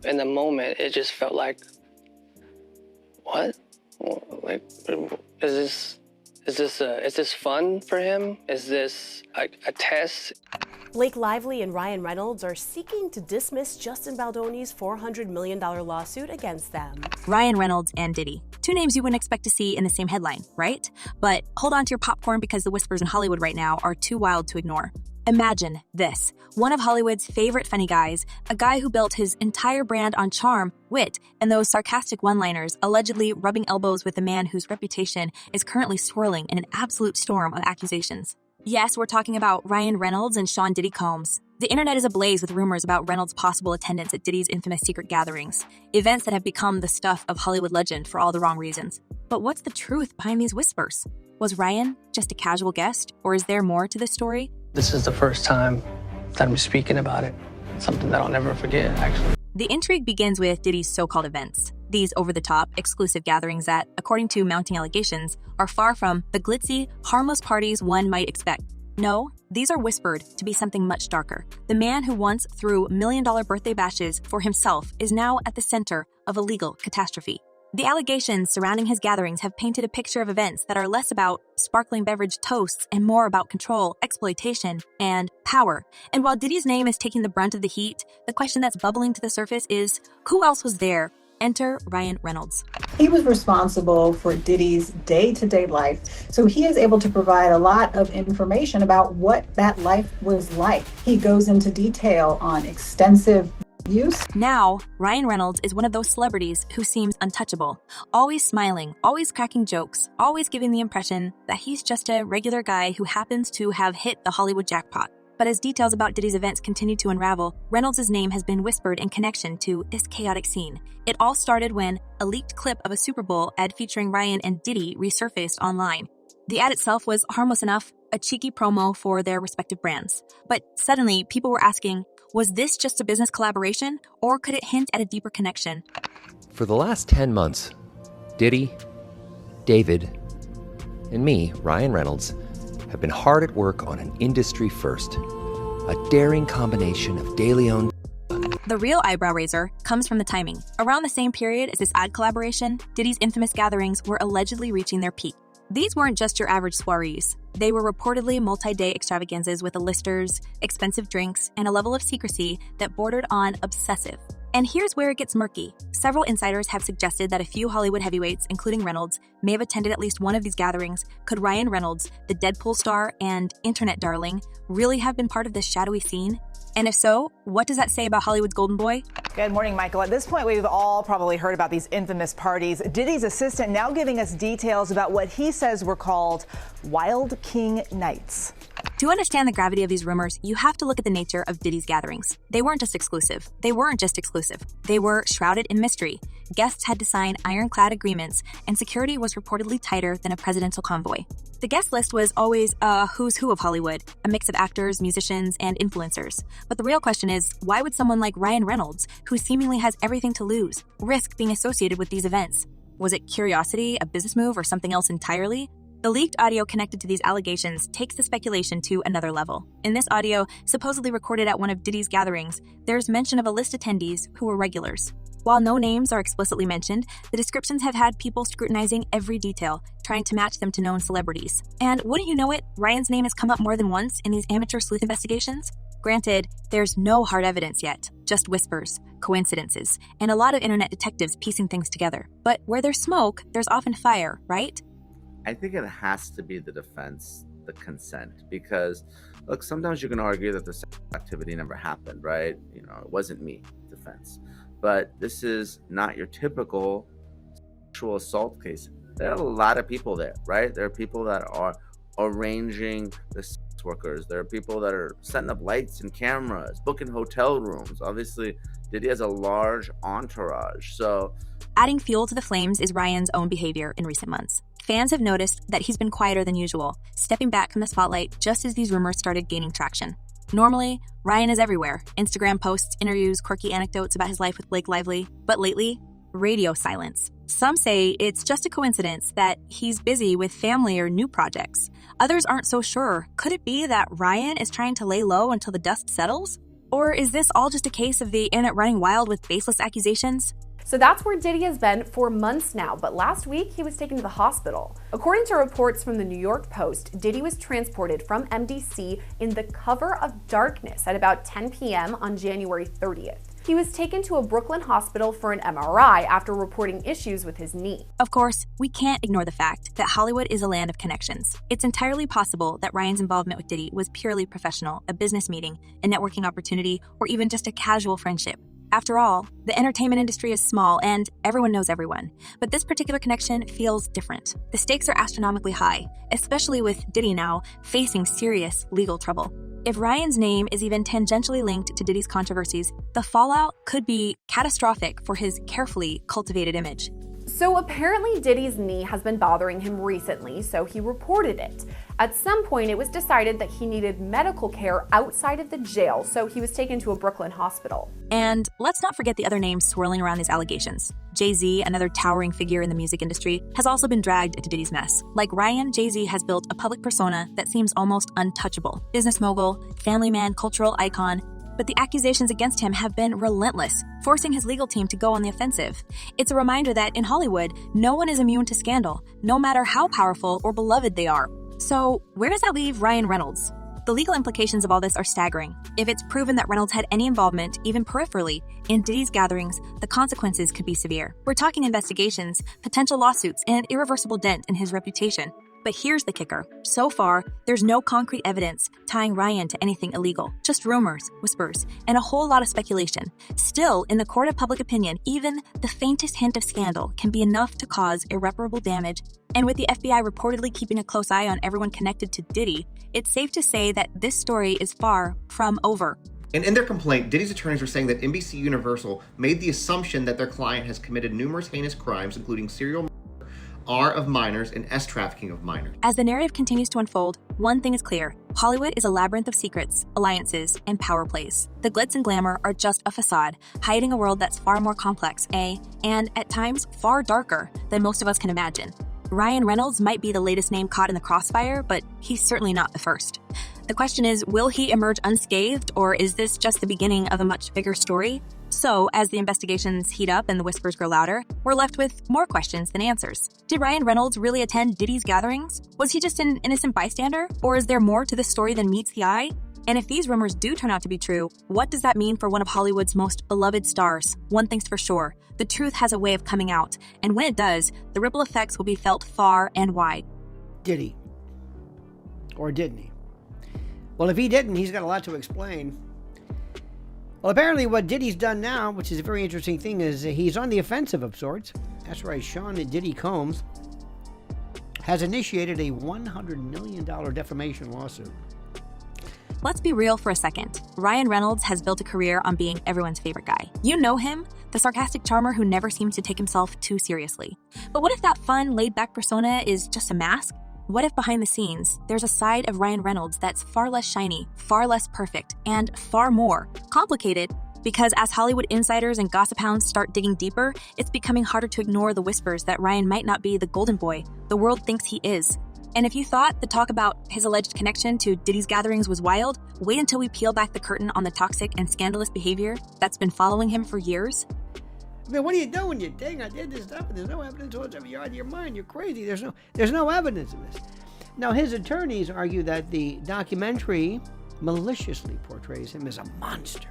In the moment, it just felt like, what? Like, is this fun for him? Is this a test? Blake Lively and Ryan Reynolds are seeking to dismiss Justin Baldoni's $400 million lawsuit against them. Ryan Reynolds and Diddy. Two names you wouldn't expect to see in the same headline, right? But hold on to your popcorn because the whispers in Hollywood right now are too wild to ignore. Imagine this. One of Hollywood's favorite funny guys, a guy who built his entire brand on charm, wit, and those sarcastic one-liners, allegedly rubbing elbows with a man whose reputation is currently swirling in an absolute storm of accusations. Yes, we're talking about Ryan Reynolds and Sean Diddy Combs. The internet is ablaze with rumors about Reynolds' possible attendance at Diddy's infamous secret gatherings, events that have become the stuff of Hollywood legend for all the wrong reasons. But what's the truth behind these whispers? Was Ryan just a casual guest, or is there more to this story? This is the first time that I'm speaking about it. Something that I'll never forget, actually. The intrigue begins with Diddy's so-called events. These over-the-top, exclusive gatherings that, according to mounting allegations, are far from the glitzy, harmless parties one might expect. No, these are whispered to be something much darker. The man who once threw million-dollar birthday bashes for himself is now at the center of a legal catastrophe. The allegations surrounding his gatherings have painted a picture of events that are less about sparkling beverage toasts and more about control, exploitation, and power. And while Diddy's name is taking the brunt of the heat, the question that's bubbling to the surface is, who else was there? Enter Ryan Reynolds. He was responsible for Diddy's day-to-day life, so he is able to provide a lot of information about what that life was like. He goes into detail on extensive use. Now, Ryan Reynolds is one of those celebrities who seems untouchable, always smiling, always cracking jokes, always giving the impression that he's just a regular guy who happens to have hit the Hollywood jackpot. But as details about Diddy's events continue to unravel, Reynolds' name has been whispered in connection to this chaotic scene. It all started when a leaked clip of a Super Bowl ad featuring Ryan and Diddy resurfaced online. The ad itself was harmless enough, a cheeky promo for their respective brands. But suddenly, people were asking, was this just a business collaboration, or could it hint at a deeper connection? For the last 10 months, Diddy, David, and me, Ryan Reynolds, have been hard at work on an industry first, a daring combination of daily owned. The real eyebrow raiser comes from the timing. Around the same period as this ad collaboration, Diddy's infamous gatherings were allegedly reaching their peak. These weren't just your average soirees. They were reportedly multi-day extravaganzas with listers, expensive drinks, and a level of secrecy that bordered on obsessive. And here's where it gets murky. Several insiders have suggested that a few Hollywood heavyweights, including Reynolds, may have attended at least one of these gatherings. Could Ryan Reynolds, the Deadpool star and internet darling, really have been part of this shadowy scene? And if so, what does that say about Hollywood's golden boy? Good morning, Michael. At this point, we've all probably heard about these infamous parties. Diddy's assistant now giving us details about what he says were called Wild King Nights. To understand the gravity of these rumors, you have to look at the nature of Diddy's gatherings. They weren't just exclusive. They were shrouded in mystery. Guests had to sign ironclad agreements, and security was reportedly tighter than a presidential convoy. The guest list was always a who's who of Hollywood, a mix of actors, musicians, and influencers. But the real question is, why would someone like Ryan Reynolds, who seemingly has everything to lose, risk being associated with these events? Was it curiosity, a business move, or something else entirely? The leaked audio connected to these allegations takes the speculation to another level. In this audio, supposedly recorded at one of Diddy's gatherings, there's mention of a list of attendees who were regulars. While no names are explicitly mentioned, the descriptions have had people scrutinizing every detail, trying to match them to known celebrities. And wouldn't you know it, Ryan's name has come up more than once in these amateur sleuth investigations? Granted, there's no hard evidence yet, just whispers, coincidences, and a lot of internet detectives piecing things together. But where there's smoke, there's often fire, right? I think it has to be the defense, the consent, because look, sometimes you can argue that the activity never happened, right? You know, it wasn't me, defense. But this is not your typical sexual assault case. There are a lot of people there, right? There are people that are arranging the sex workers. There are people that are setting up lights and cameras, booking hotel rooms. Obviously, Diddy has a large entourage. So adding fuel to the flames is Ryan's own behavior in recent months. Fans have noticed that he's been quieter than usual, stepping back from the spotlight just as these rumors started gaining traction. Normally, Ryan is everywhere. Instagram posts, interviews, quirky anecdotes about his life with Blake Lively. But lately, radio silence. Some say it's just a coincidence that he's busy with family or new projects. Others aren't so sure. Could it be that Ryan is trying to lay low until the dust settles? Or is this all just a case of the internet running wild with baseless accusations? So that's where Diddy has been for months now, but last week he was taken to the hospital. According to reports from the New York Post, Diddy was transported from MDC in the cover of darkness at about 10 p.m. on January 30th. He was taken to a Brooklyn hospital for an MRI after reporting issues with his knee. Of course, we can't ignore the fact that Hollywood is a land of connections. It's entirely possible that Ryan's involvement with Diddy was purely professional, a business meeting, a networking opportunity, or even just a casual friendship. After all, the entertainment industry is small and everyone knows everyone. But this particular connection feels different. The stakes are astronomically high, especially with Diddy now facing serious legal trouble. If Ryan's name is even tangentially linked to Diddy's controversies, the fallout could be catastrophic for his carefully cultivated image. So apparently Diddy's knee has been bothering him recently, so he reported it. At some point, it was decided that he needed medical care outside of the jail, so he was taken to a Brooklyn hospital. And let's not forget the other names swirling around these allegations. Jay-Z, another towering figure in the music industry, has also been dragged into Diddy's mess. Like Ryan, Jay-Z has built a public persona that seems almost untouchable. Business mogul, family man, cultural icon. But the accusations against him have been relentless, forcing his legal team to go on the offensive. It's a reminder that in Hollywood, no one is immune to scandal, no matter how powerful or beloved they are. So, where does that leave Ryan Reynolds? The legal implications of all this are staggering. If it's proven that Reynolds had any involvement, even peripherally, in Diddy's gatherings, the consequences could be severe. We're talking investigations, potential lawsuits, and an irreversible dent in his reputation. But here's the kicker. So far, there's no concrete evidence tying Ryan to anything illegal. Just rumors, whispers, and a whole lot of speculation. Still, in the court of public opinion, even the faintest hint of scandal can be enough to cause irreparable damage. And with the FBI reportedly keeping a close eye on everyone connected to Diddy, it's safe to say that this story is far from over. And in their complaint, Diddy's attorneys are saying that NBC Universal made the assumption that their client has committed numerous heinous crimes, including serial murder, R of minors, and S trafficking of minors. As the narrative continues to unfold, one thing is clear. Hollywood is a labyrinth of secrets, alliances, and power plays. The glitz and glamour are just a facade, hiding a world that's far more complex, and at times far darker than most of us can imagine. Ryan Reynolds might be the latest name caught in the crossfire, but he's certainly not the first. The question is, will he emerge unscathed, or is this just the beginning of a much bigger story? So, as the investigations heat up and the whispers grow louder, we're left with more questions than answers. Did Ryan Reynolds really attend Diddy's gatherings? Was he just an innocent bystander? Or is there more to this story than meets the eye? And if these rumors do turn out to be true, what does that mean for one of Hollywood's most beloved stars? One thing's for sure, the truth has a way of coming out, and when it does, the ripple effects will be felt far and wide. Did he? Or didn't he? Well, if he didn't, he's got a lot to explain. Well, apparently what Diddy's done now, which is a very interesting thing, is he's on the offensive of sorts. That's right, Sean Diddy Combs has initiated a $100 million defamation lawsuit. Let's be real for a second. Ryan Reynolds has built a career on being everyone's favorite guy. You know him, the sarcastic charmer who never seems to take himself too seriously. But what if that fun, laid-back persona is just a mask? What if behind the scenes, there's a side of Ryan Reynolds that's far less shiny, far less perfect, and far more complicated? Because as Hollywood insiders and gossip hounds start digging deeper, it's becoming harder to ignore the whispers that Ryan might not be the golden boy the world thinks he is. And if you thought the talk about his alleged connection to Diddy's gatherings was wild, wait until we peel back the curtain on the toxic and scandalous behavior that's been following him for years. I mean, what are you doing? You're dang, I did this stuff, and there's no evidence whatsoever. You're out of your mind. You're crazy. There's no evidence of this. Now, his attorneys argue that the documentary maliciously portrays him as a monster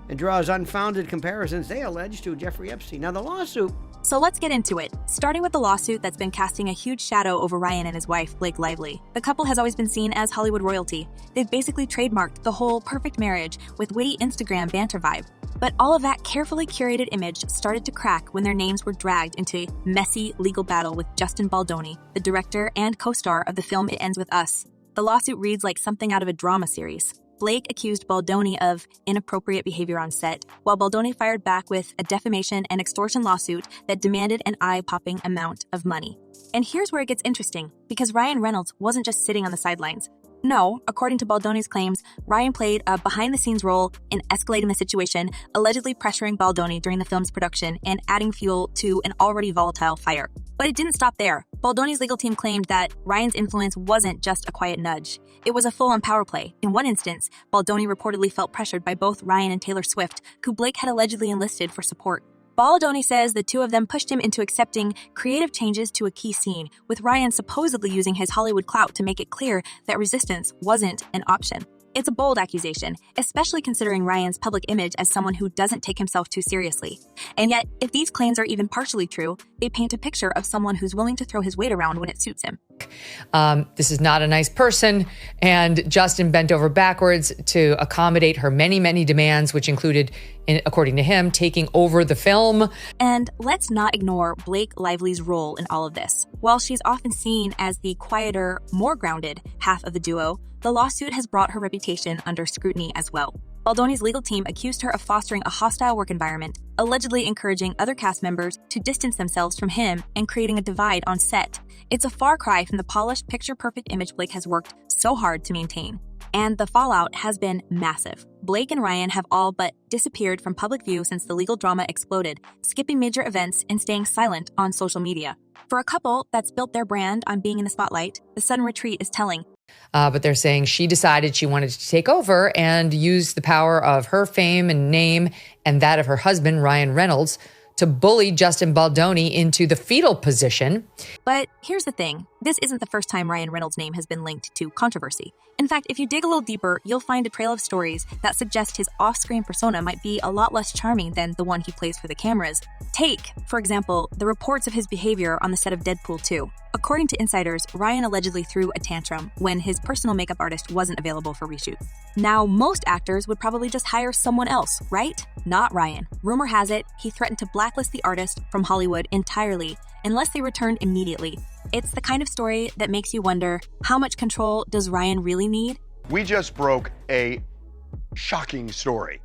and draws unfounded comparisons, they allege, to Jeffrey Epstein. Now, the lawsuit... So let's get into it, starting with the lawsuit that's been casting a huge shadow over Ryan and his wife, Blake Lively. The couple has always been seen as Hollywood royalty. They've basically trademarked the whole perfect marriage with witty Instagram banter vibe. But all of that carefully curated image started to crack when their names were dragged into a messy legal battle with Justin Baldoni, the director and co-star of the film It Ends With Us. The lawsuit reads like something out of a drama series. Blake accused Baldoni of inappropriate behavior on set, while Baldoni fired back with a defamation and extortion lawsuit that demanded an eye-popping amount of money. And here's where it gets interesting, because Ryan Reynolds wasn't just sitting on the sidelines. No, according to Baldoni's claims, Ryan played a behind-the-scenes role in escalating the situation, allegedly pressuring Baldoni during the film's production and adding fuel to an already volatile fire. But it didn't stop there. Baldoni's legal team claimed that Ryan's influence wasn't just a quiet nudge. It was a full-on power play. In one instance, Baldoni reportedly felt pressured by both Ryan and Taylor Swift, who Blake had allegedly enlisted for support. Baldoni says the two of them pushed him into accepting creative changes to a key scene, with Ryan supposedly using his Hollywood clout to make it clear that resistance wasn't an option. It's a bold accusation, especially considering Ryan's public image as someone who doesn't take himself too seriously. And yet, if these claims are even partially true, they paint a picture of someone who's willing to throw his weight around when it suits him. This is not a nice person, and Justin bent over backwards to accommodate her many, many demands, which included, according to him, taking over the film. And let's not ignore Blake Lively's role in all of this. While she's often seen as the quieter, more grounded half of the duo, the lawsuit has brought her reputation under scrutiny as well. Baldoni's legal team accused her of fostering a hostile work environment, allegedly encouraging other cast members to distance themselves from him and creating a divide on set. It's a far cry from the polished, picture-perfect image Blake has worked so hard to maintain. And the fallout has been massive. Blake and Ryan have all but disappeared from public view since the legal drama exploded, skipping major events and staying silent on social media. For a couple that's built their brand on being in the spotlight, the sudden retreat is telling. But they're saying she decided she wanted to take over and use the power of her fame and name and that of her husband, Ryan Reynolds, to bully Justin Baldoni into the fetal position. But here's the thing. This isn't the first time Ryan Reynolds' name has been linked to controversy. In fact, if you dig a little deeper, you'll find a trail of stories that suggest his off-screen persona might be a lot less charming than the one he plays for the cameras. Take, for example, the reports of his behavior on the set of Deadpool 2. According to insiders, Ryan allegedly threw a tantrum when his personal makeup artist wasn't available for reshoots. Now, most actors would probably just hire someone else, right? Not Ryan. Rumor has it, he threatened to blacklist the artist from Hollywood entirely, unless they returned immediately. It's the kind of story that makes you wonder, how much control does Ryan really need? We just broke a shocking story.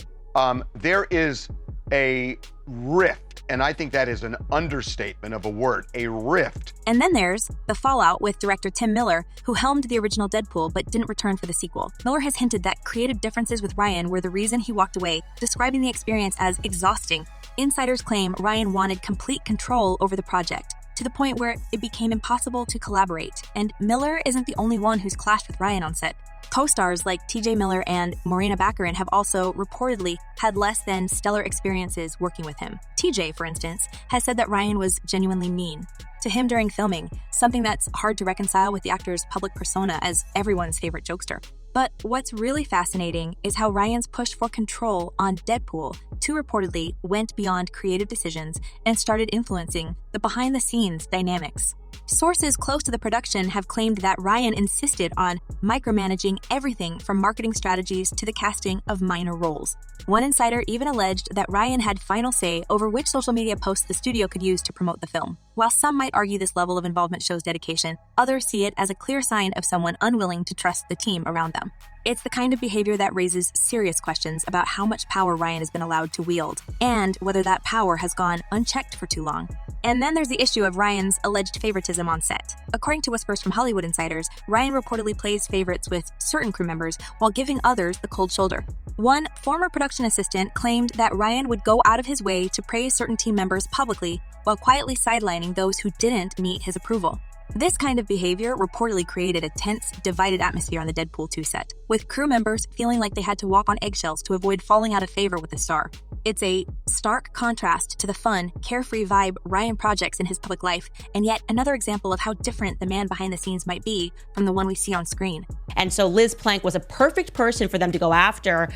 There is a rift, and I think that is an understatement of a word, a rift. And then there's the fallout with director Tim Miller, who helmed the original Deadpool but didn't return for the sequel. Miller has hinted that creative differences with Ryan were the reason he walked away, describing the experience as exhausting. Insiders claim Ryan wanted complete control over the project, to the point where it became impossible to collaborate. And Miller isn't the only one who's clashed with Ryan on set. Co-stars like TJ Miller and Morena Baccarin have also reportedly had less than stellar experiences working with him. TJ, for instance, has said that Ryan was genuinely mean to him during filming, something that's hard to reconcile with the actor's public persona as everyone's favorite jokester. But what's really fascinating is how Ryan's push for control on Deadpool 2 reportedly went beyond creative decisions and started influencing the behind-the-scenes dynamics. Sources close to the production have claimed that Ryan insisted on micromanaging everything from marketing strategies to the casting of minor roles. One insider even alleged that Ryan had final say over which social media posts the studio could use to promote the film. While some might argue this level of involvement shows dedication, others see it as a clear sign of someone unwilling to trust the team around them. It's the kind of behavior that raises serious questions about how much power Ryan has been allowed to wield, and whether that power has gone unchecked for too long. And then there's the issue of Ryan's alleged favoritism on set. According to whispers from Hollywood insiders, Ryan reportedly plays favorites with certain crew members while giving others the cold shoulder. One former production assistant claimed that Ryan would go out of his way to praise certain team members publicly while quietly sidelining those who didn't meet his approval. This kind of behavior reportedly created a tense, divided atmosphere on the Deadpool 2 set, with crew members feeling like they had to walk on eggshells to avoid falling out of favor with the star. It's a stark contrast to the fun, carefree vibe Ryan projects in his public life, and yet another example of how different the man behind the scenes might be from the one we see on screen. And so Liz Plank was a perfect person for them to go after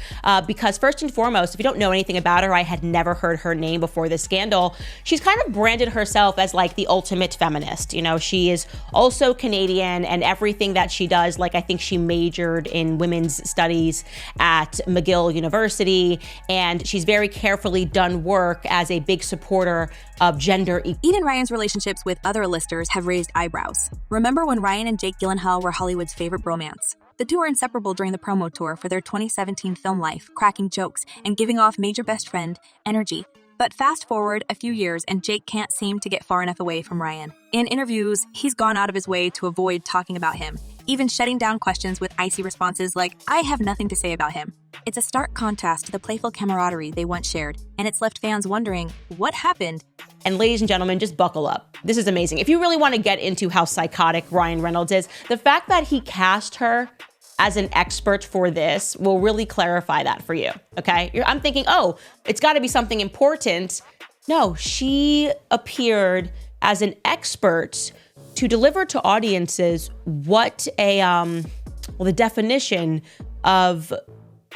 because first and foremost, if you don't know anything about her, I had never heard her name before this scandal. She's kind of branded herself as like the ultimate feminist. You know, she is also Canadian, and everything that she does, like I think she majored in women's studies at McGill University, and she's very carefully done work as a big supporter of gender equality. Eden Ryan's relationships with other listers have raised eyebrows. Remember when Ryan and Jake Gyllenhaal were Hollywood's favorite bromance? The two were inseparable during the promo tour for their 2017 film Life, cracking jokes and giving off major best friend energy. But fast forward a few years and Jake can't seem to get far enough away from Ryan. In interviews, he's gone out of his way to avoid talking about him, even shutting down questions with icy responses like, "I have nothing to say about him." It's a stark contrast to the playful camaraderie they once shared, and it's left fans wondering, what happened? And ladies and gentlemen, just buckle up. This is amazing. If you really want to get into how psychotic Ryan Reynolds is, the fact that he cast her as an expert for this will really clarify that for you, okay? I'm thinking, oh, it's got to be something important. No, she appeared as an expert to deliver to audiences what the definition of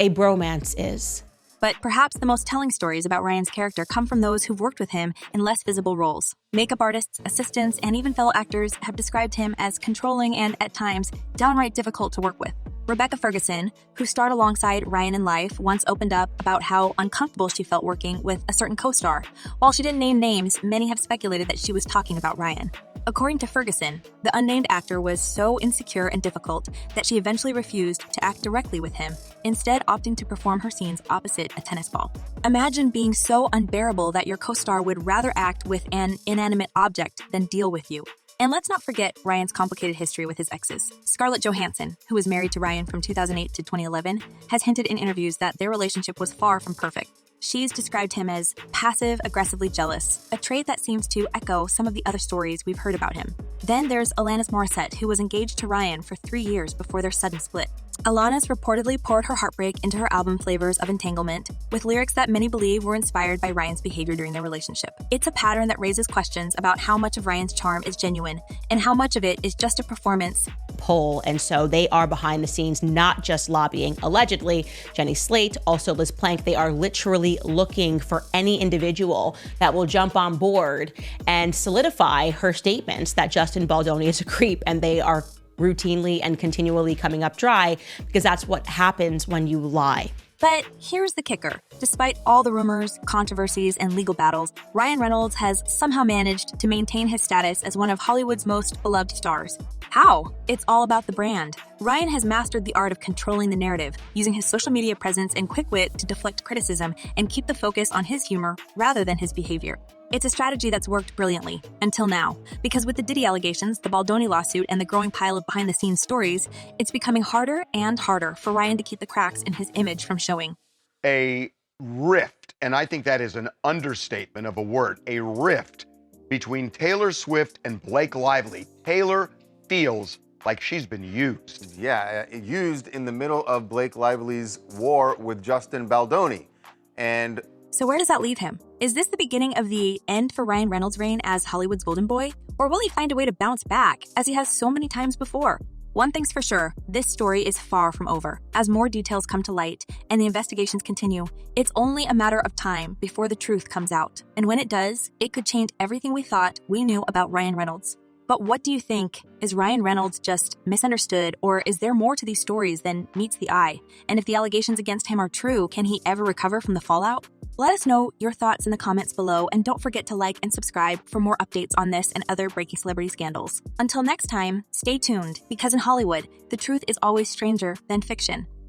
a bromance is. But perhaps the most telling stories about Ryan's character come from those who've worked with him in less visible roles. Makeup artists, assistants, and even fellow actors have described him as controlling and, at times, downright difficult to work with. Rebecca Ferguson, who starred alongside Ryan in Life, once opened up about how uncomfortable she felt working with a certain co-star. While she didn't name names, many have speculated that she was talking about Ryan. According to Ferguson, the unnamed actor was so insecure and difficult that she eventually refused to act directly with him, instead opting to perform her scenes opposite a tennis ball. Imagine being so unbearable that your co-star would rather act with an inanimate object than deal with you. And let's not forget Ryan's complicated history with his exes. Scarlett Johansson, who was married to Ryan from 2008 to 2011, has hinted in interviews that their relationship was far from perfect. She's described him as passive-aggressively jealous, a trait that seems to echo some of the other stories we've heard about him. Then there's Alanis Morissette, who was engaged to Ryan for 3 years before their sudden split. Alanis reportedly poured her heartbreak into her album Flavors of Entanglement, with lyrics that many believe were inspired by Ryan's behavior during their relationship. It's a pattern that raises questions about how much of Ryan's charm is genuine and how much of it is just a performance. Poll, and so they are behind the scenes, not just lobbying. Allegedly, Jenny Slate, also Liz Plank, they are literally looking for any individual that will jump on board and solidify her statements that Justin Baldoni is a creep, and they are routinely and continually coming up dry because that's what happens when you lie. But here's the kicker. Despite all the rumors, controversies, and legal battles, Ryan Reynolds has somehow managed to maintain his status as one of Hollywood's most beloved stars. How? It's all about the brand. Ryan has mastered the art of controlling the narrative, using his social media presence and quick wit to deflect criticism and keep the focus on his humor rather than his behavior. It's a strategy that's worked brilliantly, until now, because with the Diddy allegations, the Baldoni lawsuit, and the growing pile of behind-the-scenes stories, it's becoming harder and harder for Ryan to keep the cracks in his image from showing. A rift, and I think that is an understatement of a word, a rift between Taylor Swift and Blake Lively. Taylor feels like she's been used. Yeah, used in the middle of Blake Lively's war with Justin Baldoni. And so where does that leave him? Is this the beginning of the end for Ryan Reynolds' reign as Hollywood's golden boy? Or will he find a way to bounce back, as he has so many times before? One thing's for sure, this story is far from over. As more details come to light and the investigations continue, it's only a matter of time before the truth comes out. And when it does, it could change everything we thought we knew about Ryan Reynolds. But what do you think? Is Ryan Reynolds just misunderstood, or is there more to these stories than meets the eye? And if the allegations against him are true, can he ever recover from the fallout? Let us know your thoughts in the comments below, and don't forget to like and subscribe for more updates on this and other breaking celebrity scandals. Until next time, stay tuned, because in Hollywood, the truth is always stranger than fiction.